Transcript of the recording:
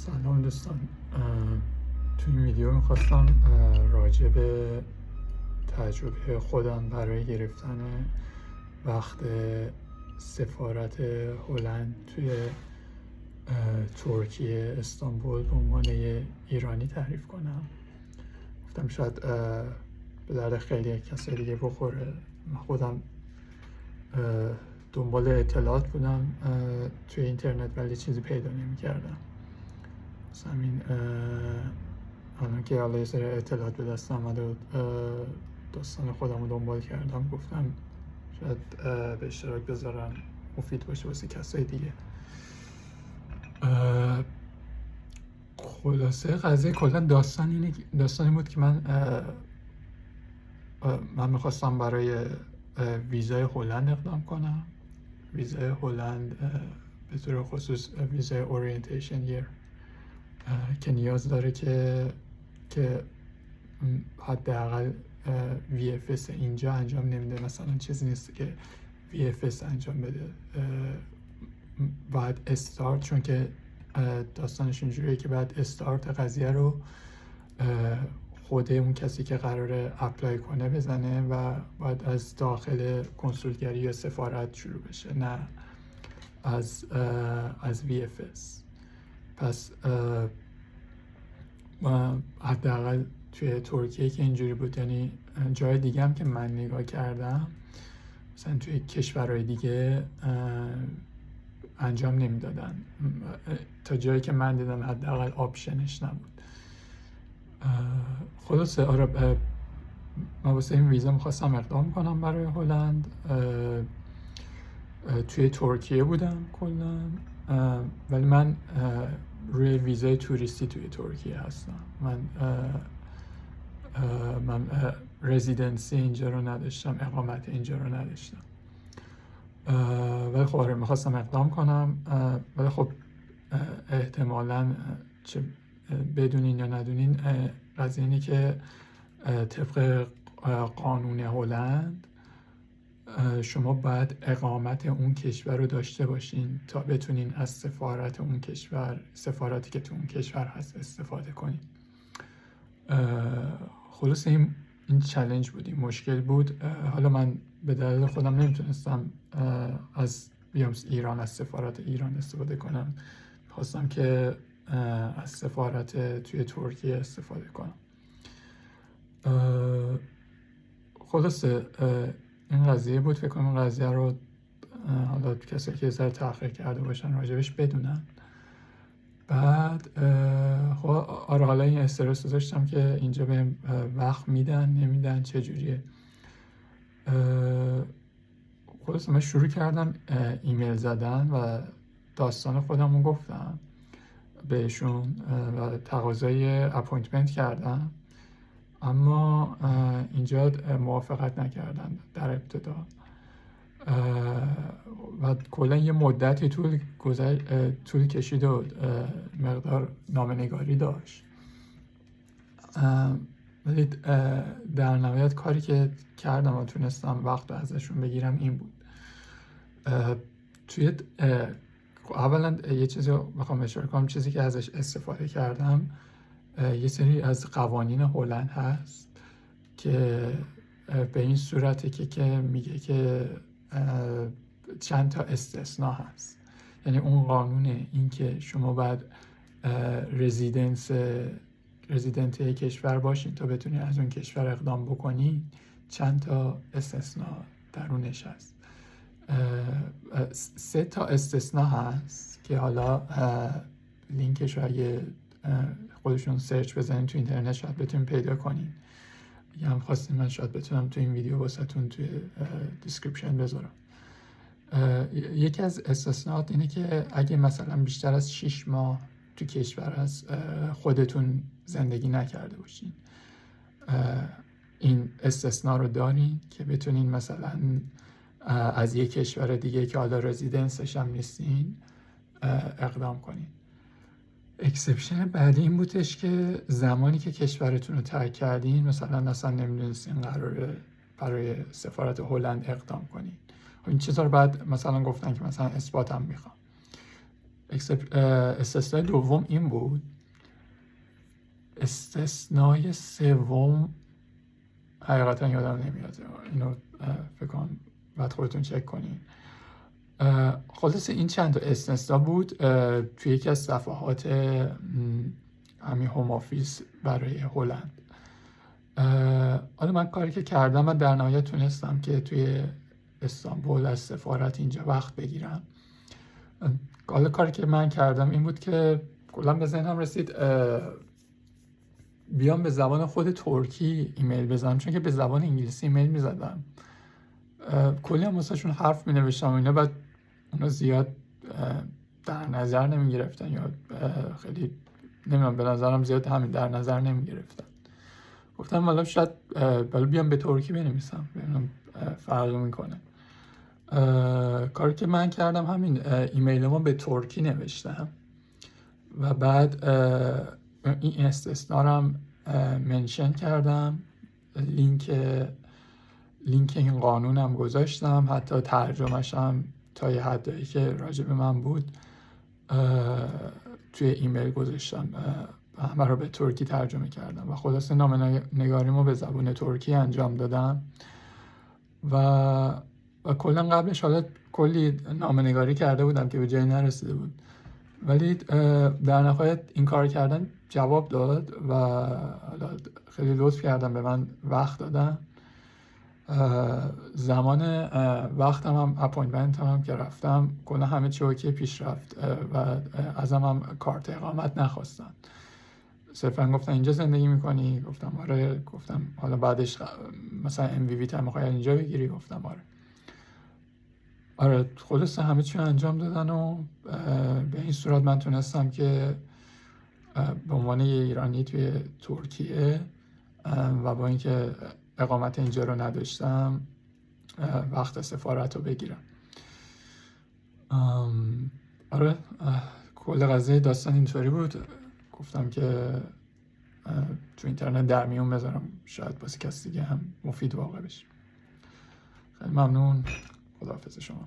سلام دوستان. تو این ویدیو میخواستم راجع به تجربه خودم برای گرفتن وقت سفارت هلند توی ترکیه استانبول به عنوان ایرانی تعریف کنم. گفتم شاید به درد خیلی کسای دیگه بخوره. من خودم دنبال اطلاعات بودم توی اینترنت ولی چیزی پیدا نمی کردم. همین الان که حالا یه سری اطلاعات به دست آمده و داستان خودم رو دنبال کردم گفتم شاید به اشتراک بذارم، مفید باشه واسه کسای دیگه. خلاصه قضیه کلا داستانی بود که من میخواستم برای ویزای هلند اقدام کنم. ویزای هلند به طور خصوص ویزای اورینتیشن یر که نیاز داره که حداقل VFS اینجا انجام نمیده، مثلا چیزی نیست که VFS انجام بده، باید استارت، چون که داستانش اینجوریه که باید استارت قضیه رو خود اون کسی که قراره اپلای کنه بزنه و باید از داخل کنسولگری یا سفارت شروع بشه، نه از VFS. پس حداقل توی ترکیه که اینجوری بود، یعنی جای دیگه هم که من نگاه کردم مثلا توی کشورهای دیگه انجام نمیدادن، تا جایی که من دیدم حداقل آپشنش نبود. خلاصه آره، من واسه این ویزا میخواستم اقدام کنم برای هلند. توی ترکیه بودم کلا، ولی من روی ویزای توریستی توی ترکیه هستم. من رزیدنسی اینجا رو نداشتم، اقامت اینجا رو نداشتم، ولی خب آره میخواستم اقدام کنم. ولی خب احتمالاً چه بدونین یا ندونین قضیه اینه که طبق قانون هلند شما باید اقامت اون کشور رو داشته باشین تا بتونین از سفارت اون کشور، سفارتی که تو اون کشور هست، استفاده کنین. خلاص این چالش بود، این مشکل بود. حالا من به دلیل خودم نمیتونستم از بیام ایران از سفارت ایران استفاده کنم، خواستم که از سفارت توی ترکیه استفاده کنم. خلاصه این قضیه بود. فکر کنم این قضیه رو حالا کسایی که ذره تحقیق کرده باشن راجبش بدونن. بعد خب آره، حالا این استرس رو داشتم که اینجا بهم وقت میدن نمیدن چجوریه. خلاصه من شروع کردم ایمیل زدن و داستان خودم رو گفتم بهشون و تقاضای اپوینتمنت کردم، اما اینجا موافقت نکردن در ابتدا و کلا یه مدتی طول کشید و مقدار نامه‌نگاری داشت. ولی در نهایت کاری که کردم و تونستم وقت ازشون بگیرم این بود. توی اولا یه چیزی رو بخوام اشاره کنم، چیزی که ازش استفاده کردم یه سری از قوانین هلند هست که به این صورته که میگه که چند تا استثناء هست. یعنی اون قانون این که شما باید رزیدنت کشور باشین تا بتونی از اون کشور اقدام بکنی، چند تا استثناء درونش هست. 3 تا استثناء هست که حالا لینکش رو اگه خودشون سرچ بزنین تو اینترنت شاید بتونین پیدا کنین، یا هم خواستین من شاید بتونم تو این ویدیو واسهتون توی دیسکریپشن بذارم. یکی از استثناءات اینه که اگه مثلا بیشتر از 6 ماه تو کشور از خودتون زندگی نکرده باشین، این استثناء رو دارین که بتونین مثلا از یک کشور دیگه که حالا رزیدنسش هم نیستین اقدام کنین. اکسپشن بعدی این بودش که زمانی که کشورتون رو ترک کردین، مثلا اصلا نمیدونستین قراره برای سفارت هلند اقدام کنین، این چیزا رو بعد مثلا گفتن که مثلا اثبات هم میخوام. استثنای دوم این بود. استثنای سوم حقیقتا یادم نمیاد، اینو فکر کنم بعد خودتون چک کنین. خلاص این چند تا استثنا بود توی یکی از صفحات همین هوم آفیس برای هلند. حالا من کاری که کردم، من در نهایت تونستم که توی استانبول از سفارت اینجا وقت بگیرم. حالا کاری که من کردم این بود که کلا به ذهنم رسید بیام به زبان خود ترکی ایمیل بزنم، چون که به زبان انگلیسی ایمیل میزدم کلی هم واسه شون حرف می نوشتم و اینا، بعد اونا زیاد در نظر نمی گرفتن یا خیلی نمیدونم، به نظرم زیاد همین در نظر نمی گرفتن. گفتم حالا شاید بیام به ترکی بنویسم ببینم فرق میکنه. کاری که من کردم همین ایمیلمو به ترکی نوشتم و بعد این استثنا رو هم منشن کردم، لینک این قانونم گذاشتم، حتی ترجمه‌ش هم تا یه حدی که راجع به من بود توی ایمیل گذاشتم، همه رو به ترکی ترجمه کردم و خلاصه نامه‌نگاریمو به زبان ترکی انجام دادم و کلا قبلش حالا کلی نامه‌نگاری کرده بودم که به جایی نرسیده بود، ولی در نهایت این کار کردن جواب داد و حالا خیلی لطف کردم به من وقت دادن. زمان وقتم هم اپوینتمنت هم که رفتم کلا همه چی اوکی پیش رفت و ازم هم کارت اقامت نخواستن، صرفا گفتن اینجا زندگی میکنی؟ گفتم آره. گفتم حالا بعدش مثلا MVV هم میخوای اینجا بگیری؟ گفتم آره. خلاصه همه چی انجام دادن و به این صورت من تونستم که به عنوان یه ایرانی توی ترکیه و با اینکه اقامت اینجا رو نداشتم وقت سفارت رو بگیرم. آره کل قضیه داستان اینطوری بود. گفتم که تو اینترنت در میون بذارم، شاید واسه کسی دیگه هم مفید واقع بشه. خیلی ممنون. خداحافظ شما.